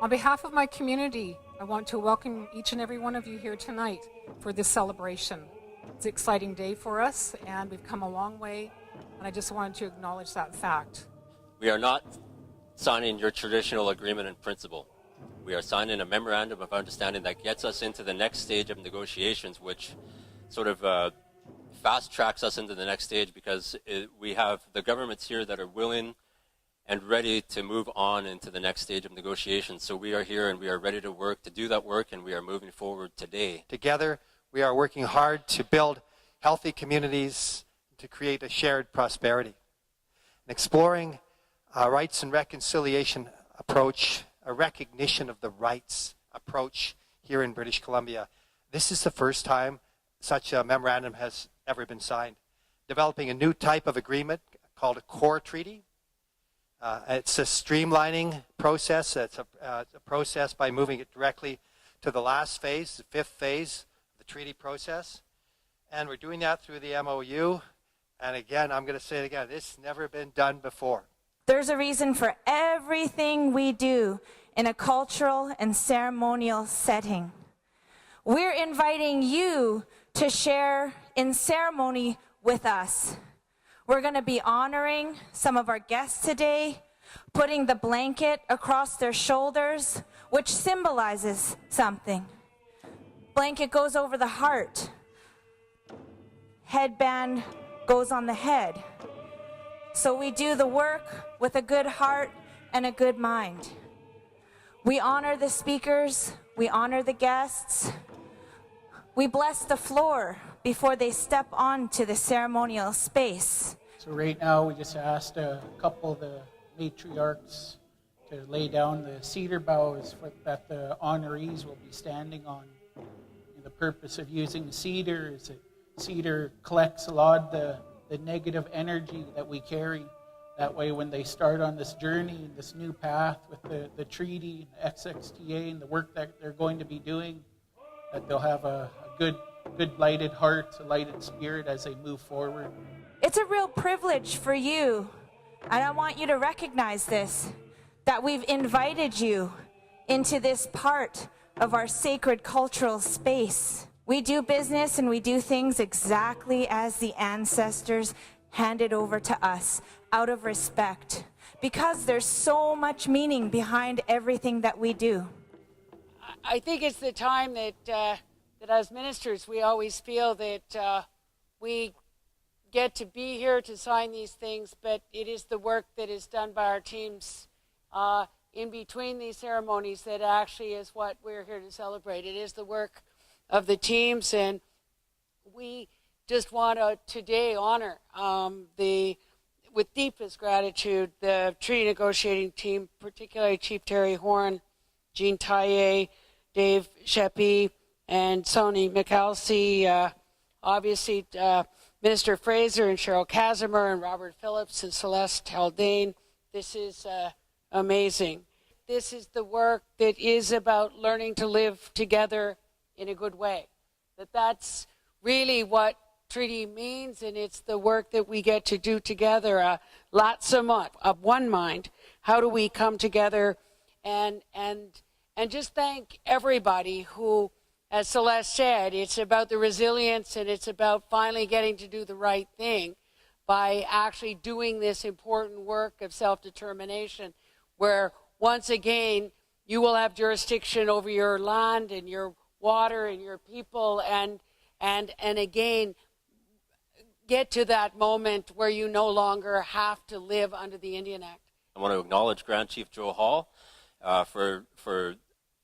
On behalf of my community, I want to welcome each and every one of you here tonight for this celebration. It's an exciting day for us, and we've come a long way, and I just wanted to acknowledge that fact. We are not signing your traditional agreement in principle. We are signing a Memorandum of Understanding that gets us into the next stage of negotiations, which sort of fast tracks us into the next stage, because we have the governments here that are willing and ready to move on into the next stage of negotiations. So we are here and we are ready to work, to do that work, and we are moving forward today. Together, we are working hard to build healthy communities, to create a shared prosperity. And exploring a rights and reconciliation approach, a recognition of the rights approach here in British Columbia. This is the first time such a memorandum has ever been signed. Developing a new type of agreement called a core treaty. It's a streamlining process. It's a process by moving it directly to the last phase, the fifth phase of the treaty process. And we're doing that through the MOU. And again, I'm going to say it again, this has never been done before. There's a reason for everything we do in a cultural and ceremonial setting. We're inviting you to share in ceremony with us. We're going to be honoring some of our guests today, putting the blanket across their shoulders, which symbolizes something. Blanket goes over the heart. Headband goes on the head. So we do the work with a good heart and a good mind. We honor the speakers, we honor the guests. We bless the floor before they step onto the ceremonial space. So right now we just asked a couple of the matriarchs to lay down the cedar boughs that the honorees will be standing on. And the purpose of using cedar is that cedar collects a lot of the negative energy that we carry. That way when they start on this journey, this new path with the treaty, the SXTA, and the work that they're going to be doing, that they'll have a good lighted heart, a lighted spirit as they move forward. It's a real privilege for you, and I want you to recognize this, that we've invited you into this part of our sacred cultural space. We do business and we do things exactly as the ancestors handed over to us, out of respect, because there's so much meaning behind everything that we do. I think it's the time that as ministers we always feel that we get to be here to sign these things, but it is the work that is done by our teams in between these ceremonies that actually is what we're here to celebrate. It is the work of the teams, and we just want to today honor with deepest gratitude the treaty negotiating team, particularly Chief Terry Horn, Jean Taillé, Dave Sheppy, and Sonny McAlsey, obviously Minister Fraser and Cheryl Casimir and Robert Phillips and Celeste Haldane. This is amazing. This is the work that is about learning to live together in a good way. That's really what treaty means, and it's the work that we get to do together. Lots of one mind. How do we come together and just thank everybody who, as Celeste said, it's about the resilience, and it's about finally getting to do the right thing by actually doing this important work of self-determination, where once again you will have jurisdiction over your land and your water and your people, and again get to that moment where you no longer have to live under the Indian Act. I want to acknowledge Grand Chief Joe Hall for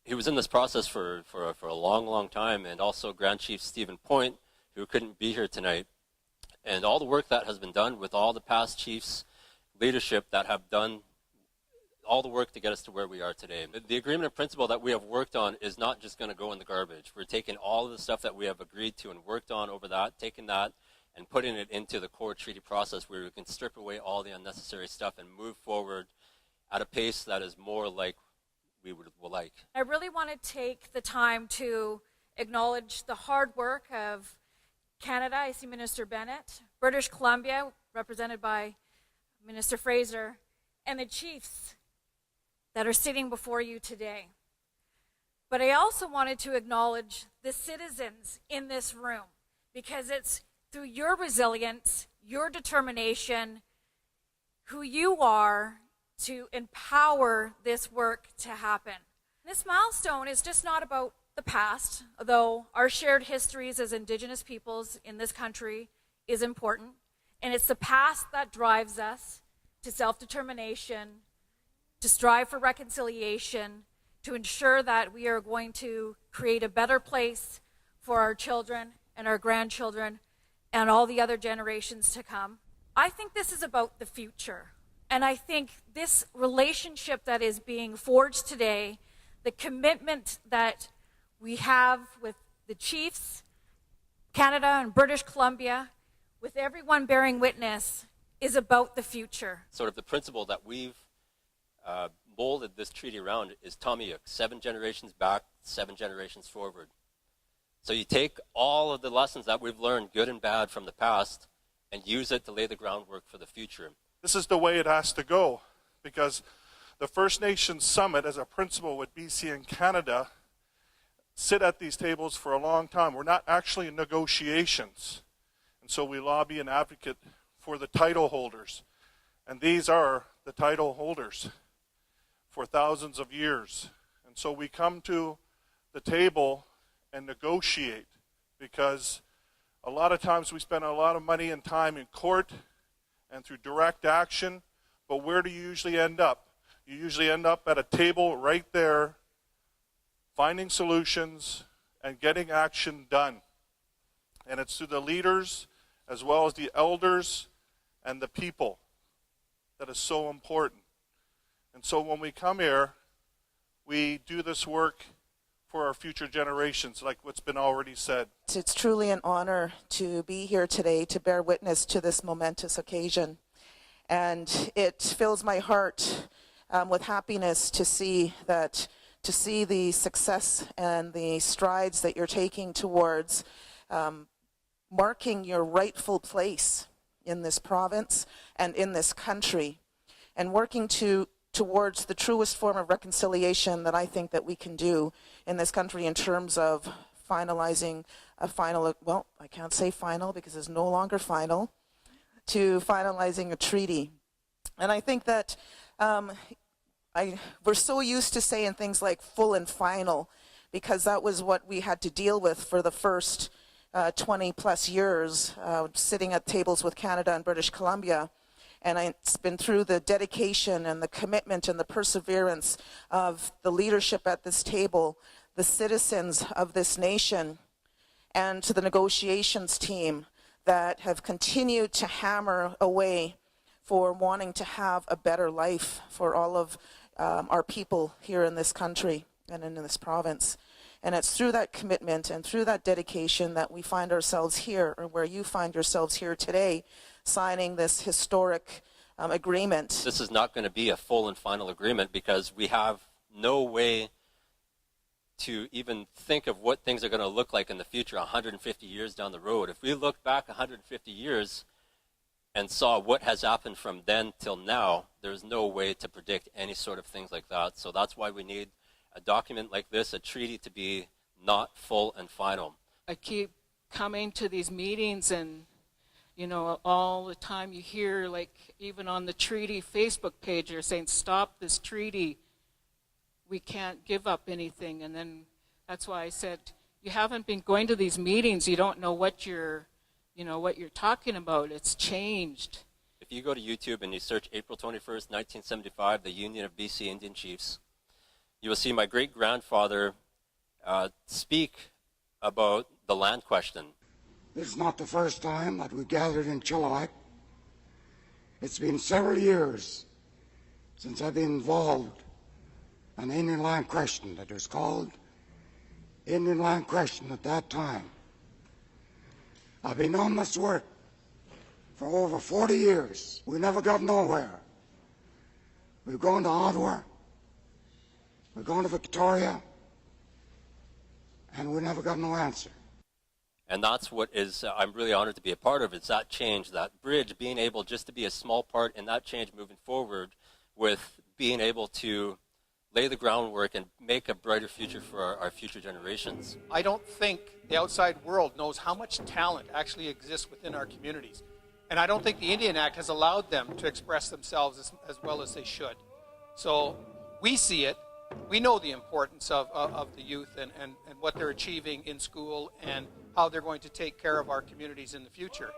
he was in this process for a long time, and also Grand Chief Stephen Point, who couldn't be here tonight, and all the work that has been done with all the past chiefs' leadership that have done all the work to get us to where we are today. The agreement of principle that we have worked on is not just going to go in the garbage. We're taking all of the stuff that we have agreed to and worked on over that, taking that and putting it into the core treaty process where we can strip away all the unnecessary stuff and move forward at a pace that is more like we would like. I really want to take the time to acknowledge the hard work of Canada. I see Minister Bennett, British Columbia, represented by Minister Fraser, and the chiefs that are sitting before you today. But I also wanted to acknowledge the citizens in this room, because it's through your resilience, your determination, who you are to empower this work to happen. This milestone is just not about the past, although our shared histories as Indigenous peoples in this country is important. And it's the past that drives us to self-determination, to strive for reconciliation, to ensure that we are going to create a better place for our children and our grandchildren and all the other generations to come. I think this is about the future. And I think this relationship that is being forged today, the commitment that we have with the chiefs, Canada and British Columbia, with everyone bearing witness, is about the future. Sort of the principle that we've molded this treaty around is Tamiyuk, 7 generations back, 7 generations forward. So you take all of the lessons that we've learned, good and bad, from the past, and use it to lay the groundwork for the future. This is the way it has to go, because the First Nations Summit, as a principle with BC and Canada, sit at these tables for a long time. We're not actually in negotiations. And so we lobby and advocate for the title holders. And these are the title holders for thousands of years. And so we come to the table and negotiate, because a lot of times we spend a lot of money and time in court and through direct action, but where do you usually end up? You usually end up at a table right there, finding solutions and getting action done. And it's through the leaders as well as the elders and the people that is so important. And so when we come here, we do this work for our future generations, like what's been already said. It's truly an honor to be here today to bear witness to this momentous occasion. And it fills my heart with happiness to see the success and the strides that you're taking towards marking your rightful place in this province and in this country, and working towards the truest form of reconciliation that I think that we can do in this country in terms of finalizing a final, well, I can't say final because it's no longer final, to finalizing a treaty. And I think that we're so used to saying things like full and final, because that was what we had to deal with for the first 20 plus years, sitting at tables with Canada and British Columbia. And it's been through the dedication and the commitment and the perseverance of the leadership at this table, the citizens of this nation, and to the negotiations team that have continued to hammer away for wanting to have a better life for all of our people here in this country and in this province. And it's through that commitment and through that dedication that we find ourselves here, or where you find yourselves here today, signing this historic agreement. This is not going to be a full and final agreement, because we have no way to even think of what things are going to look like in the future 150 years down the road. If we look back 150 years and saw what has happened from then till now, there's no way to predict any sort of things like that. So that's why we need a document like this, a treaty, to be not full and final. I keep coming to these meetings, and you know, all the time you hear, like even on the treaty Facebook page, they're saying, stop this treaty. We can't give up anything. And then that's why I said, you haven't been going to these meetings. You don't know what you're talking about. It's changed. If you go to YouTube and you search April 21st, 1975, the Union of BC Indian Chiefs, you will see my great-grandfather speak about the land question. This is not the first time that we gathered in Chilliwack. It's been several years since I've been involved in the Indian land question that was called Indian land question at that time. I've been on this work for over 40 years. We never got nowhere. We've gone to Ottawa, we've gone to Victoria, and we never got no answer. And that's what is, I'm really honored to be a part of. It's that change, that bridge, being able just to be a small part in that change moving forward, with being able to lay the groundwork and make a brighter future for our future generations. I don't think the outside world knows how much talent actually exists within our communities. And I don't think the Indian Act has allowed them to express themselves as well as they should. So we see it. We know the importance of the youth and what they're achieving in school and how they're going to take care of our communities in the future.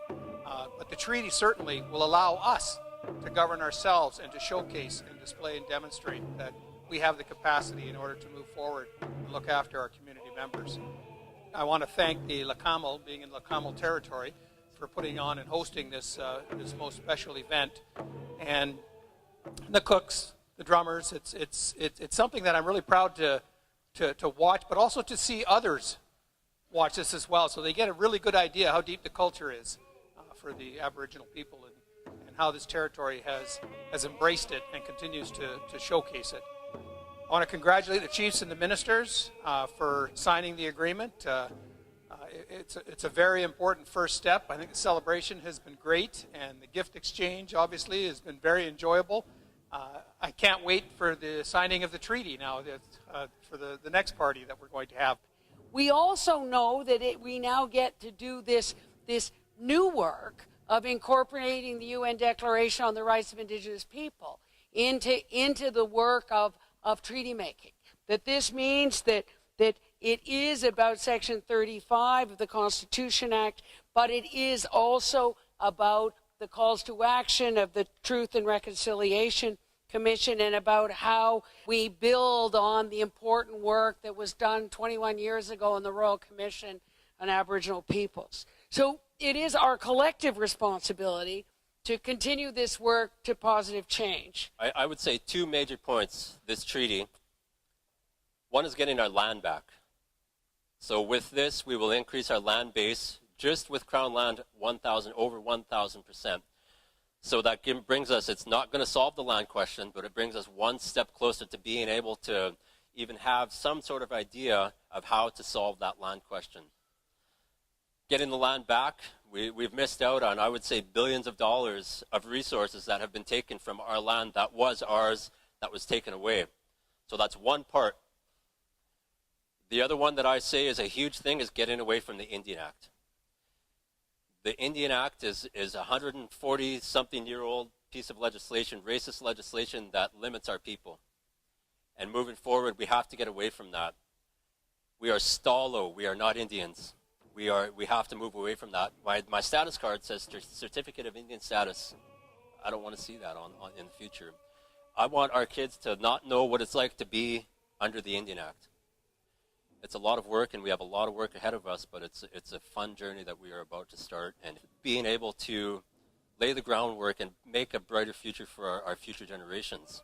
But the treaty certainly will allow us to govern ourselves and to showcase and display and demonstrate that we have the capacity in order to move forward and look after our community members. I want to thank the Leqamel, being in Leqamel territory, for putting on and hosting this most special event, and the cooks, the drummers. It's something that I'm really proud to watch, but also to see others watch this as well, so they get a really good idea how deep the culture is for the Aboriginal people and how this territory has embraced it and continues to showcase it. I want to congratulate the chiefs and the ministers for signing the agreement. It's a very important first step. I think the celebration has been great, and the gift exchange, obviously, has been very enjoyable. I can't wait for the signing of the treaty now, for the next party that we're going to have. We also know that we now get to do this new work of incorporating the UN Declaration on the Rights of Indigenous People into the work of treaty making. That this means that it is about Section 35 of the Constitution Act, but it is also about the calls to action of the Truth and Reconciliation Commission and about how we build on the important work that was done 21 years ago in the Royal Commission on Aboriginal Peoples. So it is our collective responsibility to continue this work to positive change. I would say two major points, this treaty. One is getting our land back. So with this, we will increase our land base just with Crown land over 1,000%. So that brings us, it's not going to solve the land question, but it brings us one step closer to being able to even have some sort of idea of how to solve that land question. Getting the land back, we've missed out on, I would say, billions of dollars of resources that have been taken from our land that was ours, that was taken away. So that's one part. The other one that I say is a huge thing is getting away from the Indian Act. The Indian Act is a 140-something-year-old piece of legislation, racist legislation that limits our people. And moving forward, we have to get away from that. We are Stalo. We are not Indians. We have to move away from that. My status card says Certificate of Indian Status. I don't want to see that in the future. I want our kids to not know what it's like to be under the Indian Act. It's a lot of work, and we have a lot of work ahead of us, but it's a fun journey that we are about to start. And being able to lay the groundwork and make a brighter future for our future generations.